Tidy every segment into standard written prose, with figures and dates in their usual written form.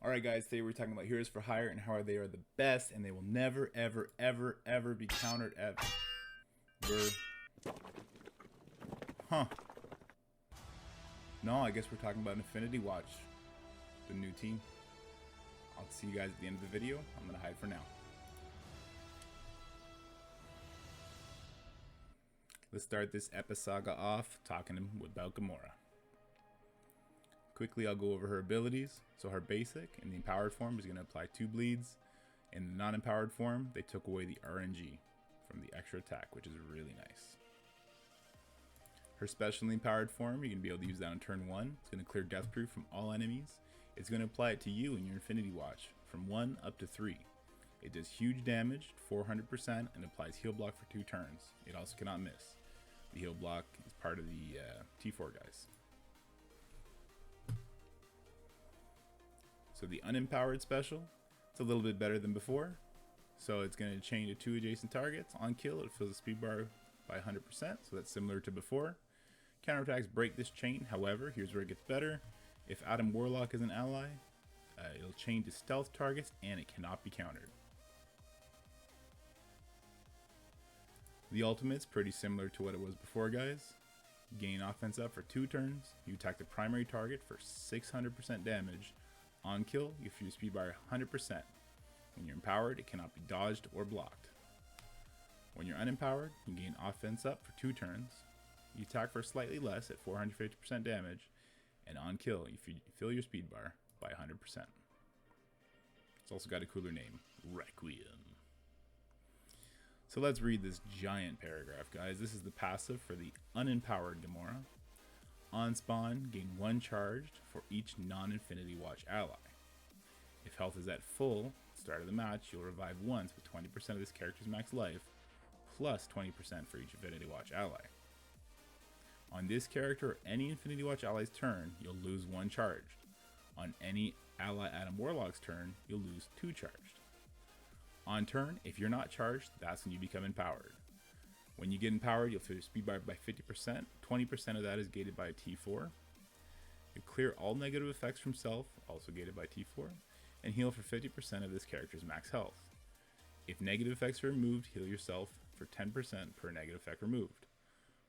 Alright guys, today we're talking about heroes for hire and how they are the best and they will never ever ever ever be countered ever. Huh. No, I guess we're talking about Infinity Watch. The new team. I'll see you guys at the end of the video. I'm gonna hide for now. Let's start this Saga off talking about Gamora. Quickly, I'll go over her abilities. So her basic in the empowered form is going to apply 2 bleeds. In the non-empowered form, they took away the RNG from the extra attack, which is really nice. Her special in the empowered form, you're going to be able to use that on turn 1. It's going to clear death proof from all enemies. It's going to apply it to you in your Infinity Watch from 1 up to 3. It does huge damage, 400%, and applies heal block for 2 turns. It also cannot miss. The heal block is part of the T4 guys. So the unempowered special, it's a little bit better than before. So it's going to chain to 2 adjacent targets. On kill, it fills the speed bar by 100%, so that's similar to before. Counterattacks break this chain, however, here's where it gets better. If Adam Warlock is an ally, it'll chain to stealth targets and it cannot be countered. The ultimate's pretty similar to what it was before, guys. Gain offense up for 2 turns. You attack the primary target for 600% damage. On kill, you fuse speed by 100%. When you're empowered, it cannot be dodged or blocked. When you're unempowered, you gain offense up for 2 turns. You attack for slightly less at 450% damage. And on kill, you fill your speed bar by 100%. It's also got a cooler name, Requiem. So let's read this giant paragraph, guys. This is the passive for the unempowered Gamora. On spawn, gain 1 charged for each non-Infinity Watch ally. If health is at full, at the start of the match, you'll revive once with 20% of this character's max life, plus 20% for each Infinity Watch ally. On this character or any Infinity Watch ally's turn, you'll lose 1 charged. On any ally Adam Warlock's turn, you'll lose 2 charged. On turn, if you're not charged, that's when you become empowered. When you get empowered, you'll fill your speed bar by 50%. 20% of that is gated by a T4. You clear all negative effects from self, also gated by T4, and heal for 50% of this character's max health. If negative effects are removed, heal yourself for 10% per negative effect removed.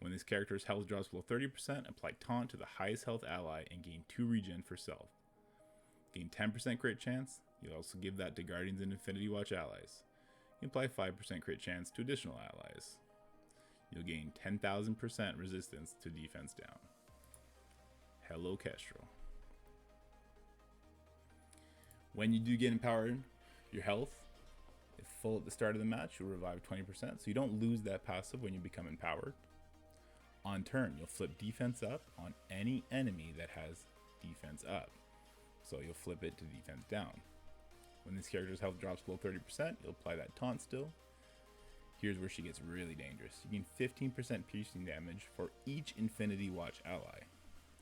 When this character's health drops below 30%, apply taunt to the highest health ally and gain 2 regen for self. Gain 10% crit chance. You'll also give that to Guardians and Infinity Watch allies. You apply 5% crit chance to additional allies. You'll gain 10,000% resistance to defense down. Hello, Kestrel. When you do get empowered, your health, if full at the start of the match, you'll revive 20%, so you don't lose that passive when you become empowered. On turn, you'll flip defense up on any enemy that has defense up. So you'll flip it to defense down. When this character's health drops below 30%, you'll apply that taunt still. Here's where she gets really dangerous. You gain 15% piercing damage for each Infinity Watch ally.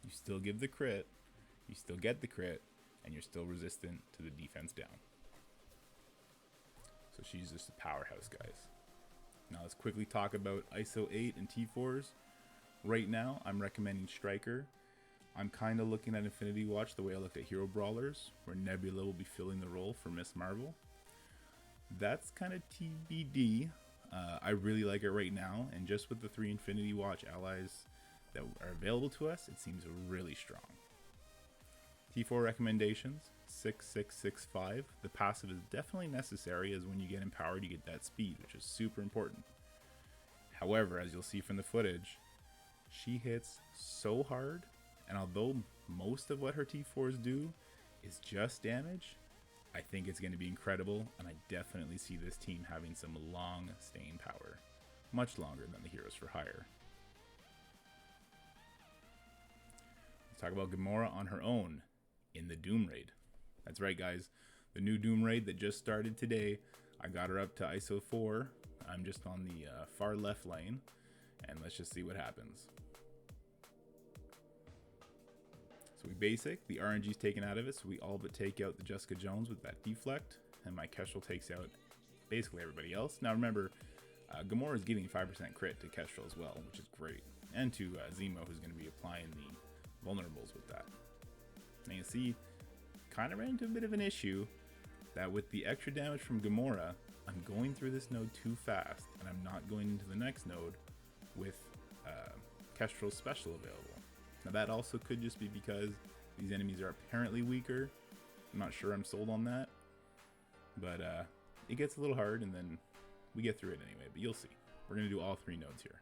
You still give the crit, you still get the crit, and you're still resistant to the defense down. So she's just a powerhouse, guys. Now let's quickly talk about Iso8 and T4s. Right now, I'm recommending Striker. I'm kind of looking at Infinity Watch the way I looked at Hero Brawlers, where Nebula will be filling the role for Miss Marvel. That's kind of TBD. I really like it right now, and just with the 3 Infinity Watch allies that are available to us, it seems really strong. T4 recommendations, 6665. The passive is definitely necessary, as when you get empowered, you get that speed, which is super important. However, as you'll see from the footage, she hits so hard, and although most of what her T4s do is just damage, I think it's going to be incredible, and I definitely see this team having some long staying power, much longer than the heroes for hire. Let's talk about Gamora on her own in the Doom Raid. That's right, guys, the new Doom Raid that just started today. I got her up to ISO 4. I'm just on the far left lane, and let's just see what happens. So we basic, the RNG is taken out of it, so we all but take out the Jessica Jones with that deflect, and my Kestrel takes out basically everybody else. Now remember, Gamora is giving 5% crit to Kestrel as well, which is great, and to Zemo, who's going to be applying the vulnerables with that. And you see, kind of ran into a bit of an issue that with the extra damage from Gamora, I'm going through this node too fast, and I'm not going into the next node with Kestrel's special available. Now that also could just be because these enemies are apparently weaker. I'm not sure I'm sold on that, but it gets a little hard, and then we get through it anyway, but you'll see. We're going to do all 3 nodes here.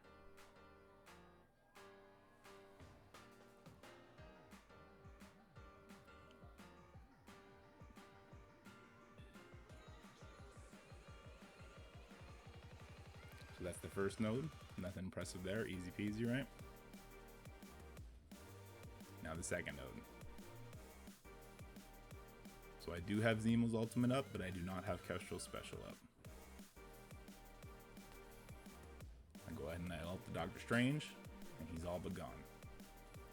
So that's the first node. Nothing impressive there. Easy peasy, right? Now the second node. So I do have Zemo's ultimate up, but I do not have Kestrel's special up. I go ahead and I ult the Doctor Strange, and he's all but gone.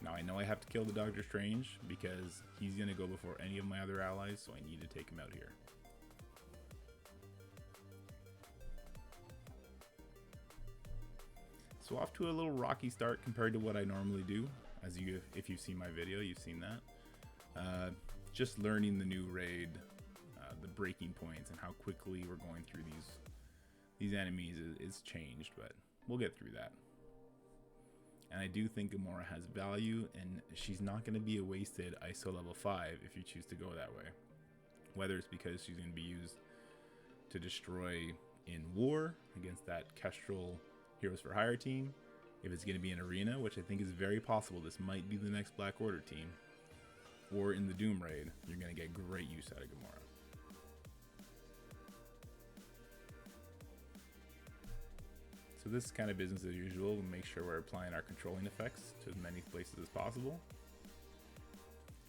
Now I know I have to kill the Doctor Strange because he's going to go before any of my other allies, so I need to take him out here. So off to a little rocky start compared to what I normally do. As if you've seen my video, you've seen that. Just learning the new raid, the breaking points, and how quickly we're going through these enemies is changed, but we'll get through that. And I do think Gamora has value, and she's not going to be a wasted ISO level 5 if you choose to go that way. Whether it's because she's going to be used to destroy in war against that Kestrel Heroes for Hire team, if it's going to be an arena, which I think is very possible. This might be the next Black Order team, or in the Doom raid, you're going to get great use out of Gamora. So this is kind of business as usual. We'll make sure we're applying our controlling effects to as many places as possible.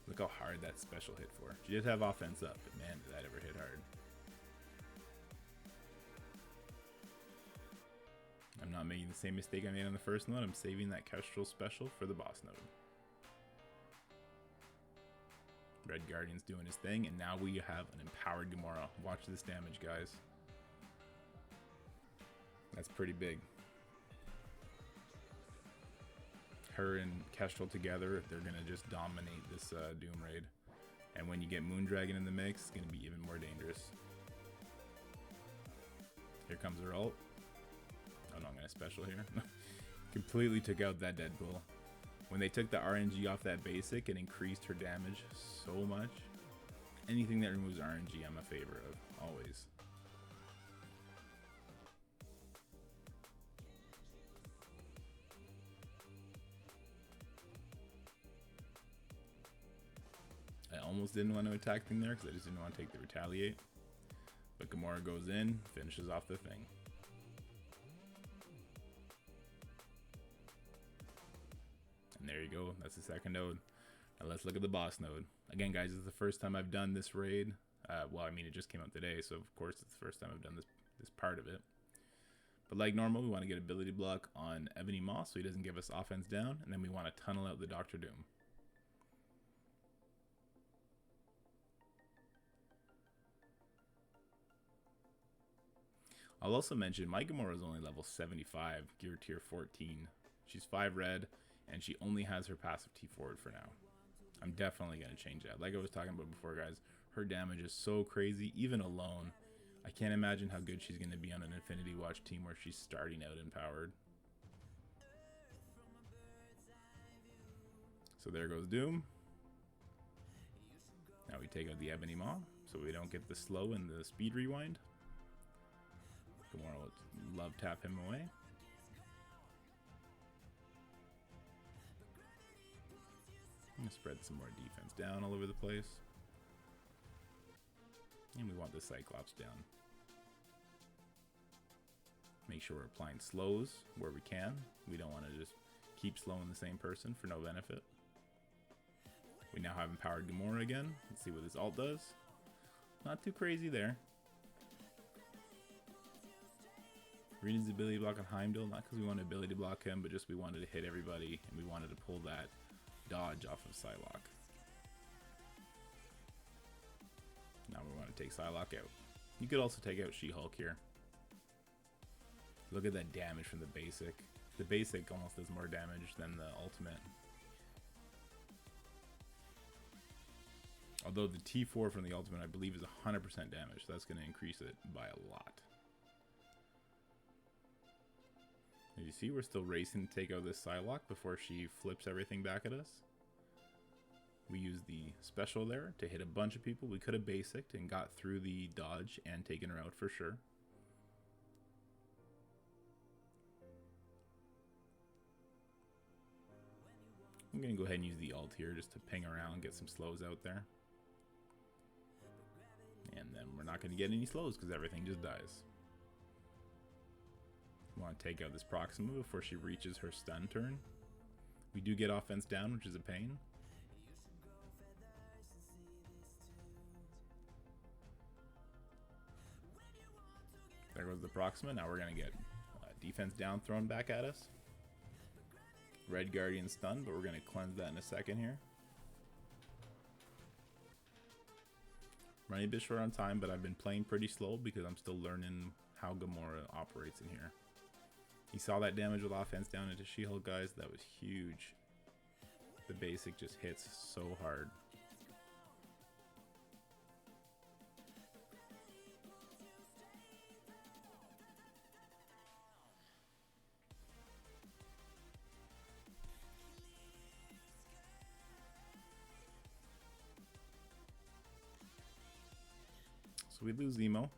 Look how hard that special hit for. She did have offense up, but man, did that ever hit hard. I'm not making the same mistake I made on the first node. I'm saving that Kestrel special for the boss node. Red Guardian's doing his thing, and now we have an empowered Gamora. Watch this damage, guys. That's pretty big. Her and Kestrel together, they're going to just dominate this Doom raid. And when you get Moondragon in the mix, it's going to be even more dangerous. Here comes her ult. Oh no, I'm going to special here. Completely took out that Deadpool. When they took the RNG off that basic, it increased her damage so much. Anything that removes RNG, I'm a favor of, always. I almost didn't want to attack thing there because I just didn't want to take the retaliate. But Gamora goes in, finishes off the thing. And there you go, that's the second node. Now let's look at the boss node. Again, guys, this is the first time I've done this raid. Well, I mean, it just came out today, so of course it's the first time I've done this part of it. But like normal, we want to get ability block on Ebony Moss so he doesn't give us offense down, and then we want to tunnel out the Dr. Doom. I'll also mention my Gamora is only level 75, gear tier 14. She's 5 red, and she only has her passive T4 for now. I'm definitely going to change that. Like I was talking about before, guys, her damage is so crazy, even alone. I can't imagine how good she's going to be on an Infinity Watch team where she's starting out empowered. So there goes Doom. Now we take out the Ebony Maw, so we don't get the slow and the speed rewind. Gamora will love tap him away. I'm gonna spread some more defense down all over the place. And we want the Cyclops down. Make sure we're applying slows where we can. We don't want to just keep slowing the same person for no benefit. We now have empowered Gamora again. Let's see what this ult does. Not too crazy there. Reading's ability block on Heimdall, not because we wanted to ability block him, but just we wanted to hit everybody and we wanted to pull that dodge off of Psylocke. Now we want to take Psylocke out. You could also take out She-Hulk here. Look at that damage from the basic. The basic almost does more damage than the ultimate. I'll Although the T4 from the ultimate, I believe, is 100% damage. So that's going to increase it by a lot. As you see, we're still racing to take out this Psylocke before she flips everything back at us. We used the special there to hit a bunch of people. We could have basicked and got through the dodge and taken her out for sure. I'm going to go ahead and use the ult here just to ping around, get some slows out there. And then we're not going to get any slows because everything just dies. We want to take out this Proxima before she reaches her stun turn. We do get offense down, which is a pain. There goes the Proxima. Now we're going to get defense down thrown back at us. Red Guardian stun, but we're going to cleanse that in a second here. Running a bit short on time, but I've been playing pretty slow because I'm still learning how Gamora operates in here. He saw that damage with offense down into She-Hulk, guys. That was huge. The basic just hits so hard. So we lose Emo.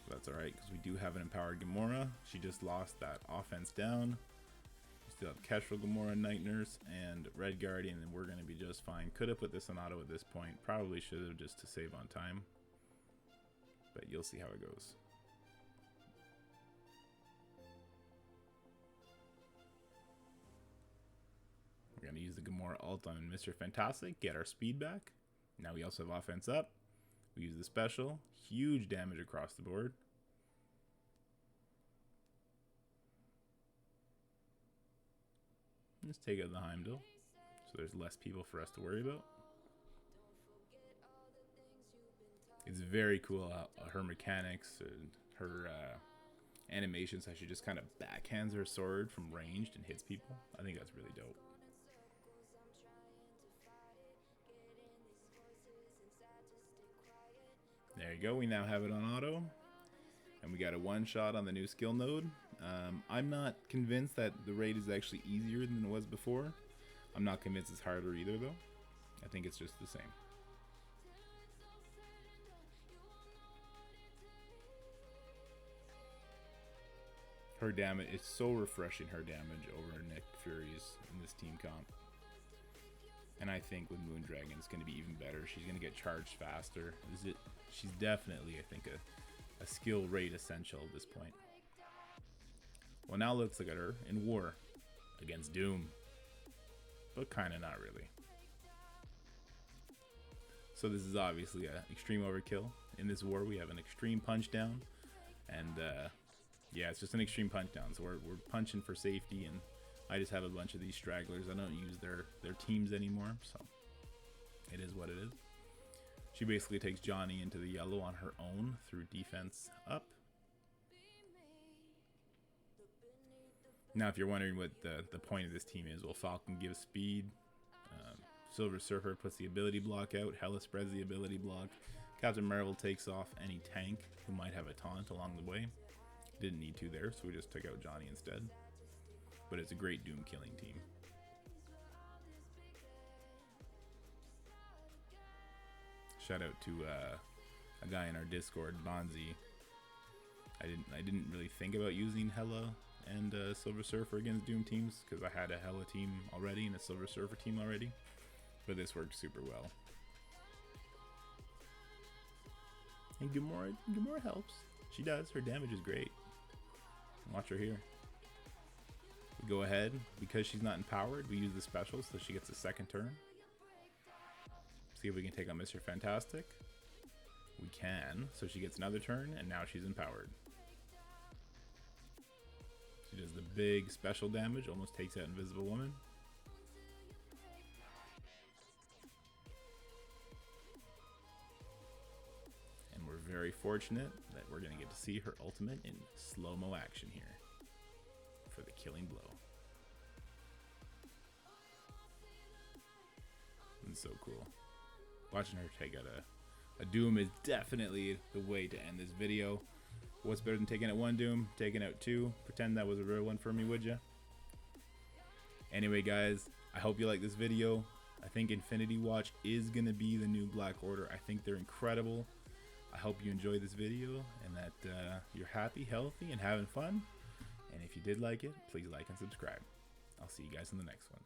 That's alright, because we do have an empowered Gamora. She just lost that offense down. We still have Kestrel, Gamora, Night Nurse, and Red Guardian, and we're going to be just fine. Could have put this on auto at this point. Probably should have, just to save on time. But you'll see how it goes. We're going to use the Gamora ult on Mr. Fantastic, get our speed back. Now we also have offense up. We use the special. Huge damage across the board. Let's take out the Heimdall, so there's less people for us to worry about. It's very cool how her mechanics and her animations, how she just kind of backhands her sword from ranged and hits people. I think that's really dope. There you go, we now have it on auto. And we got a one-shot on the new skill node. I'm not convinced that the raid is actually easier than it was before. I'm not convinced it's harder either, though. I think it's just the same. Her damage, it's so refreshing, her damage over Nick Fury's in this team comp. And I think with Moondragon, it's going to be even better. She's going to get charged faster. She's definitely, I think, a skill rate essential at this point. Well, now let's look at her in war against Doom. But kind of not really. So this is obviously an extreme overkill. In this war, we have an extreme punch down. And yeah, it's just an extreme punch down. So we're punching for safety, and I just have a bunch of these stragglers. I don't use their teams anymore, so it is what it is. She basically takes Johnny into the yellow on her own through defense up. Now, if you're wondering what the point of this team is, well, Falcon gives speed. Silver Surfer puts the ability block out. Hela spreads the ability block. Captain Marvel takes off any tank who might have a taunt along the way. Didn't need to there, so we just took out Johnny instead. But it's a great Doom killing team. Shout out to a guy in our Discord, Bonzi. I didn't really think about using Hela and Silver Surfer against Doom teams because I had a Hela team already and a Silver Surfer team already. But this worked super well. And Gamora helps. She does. Her damage is great. Watch her here. We go ahead. Because she's not empowered, we use the special so she gets a second turn. See if we can take on Mr. Fantastic. We can. So she gets another turn, and now she's empowered. She does the big special damage, almost takes out Invisible Woman. And we're very fortunate that we're going to get to see her ultimate in slow-mo action here for the killing blow. and so cool. Watching her take out a Doom is definitely the way to end this video. What's better than taking out one Doom, taking out two? Pretend that was a real one for me, would ya? Anyway, guys, I hope you like this video. I think Infinity Watch is going to be the new Black Order. I think they're incredible. I hope you enjoyed this video and that you're happy, healthy, and having fun. And if you did like it, please like and subscribe. I'll see you guys in the next one.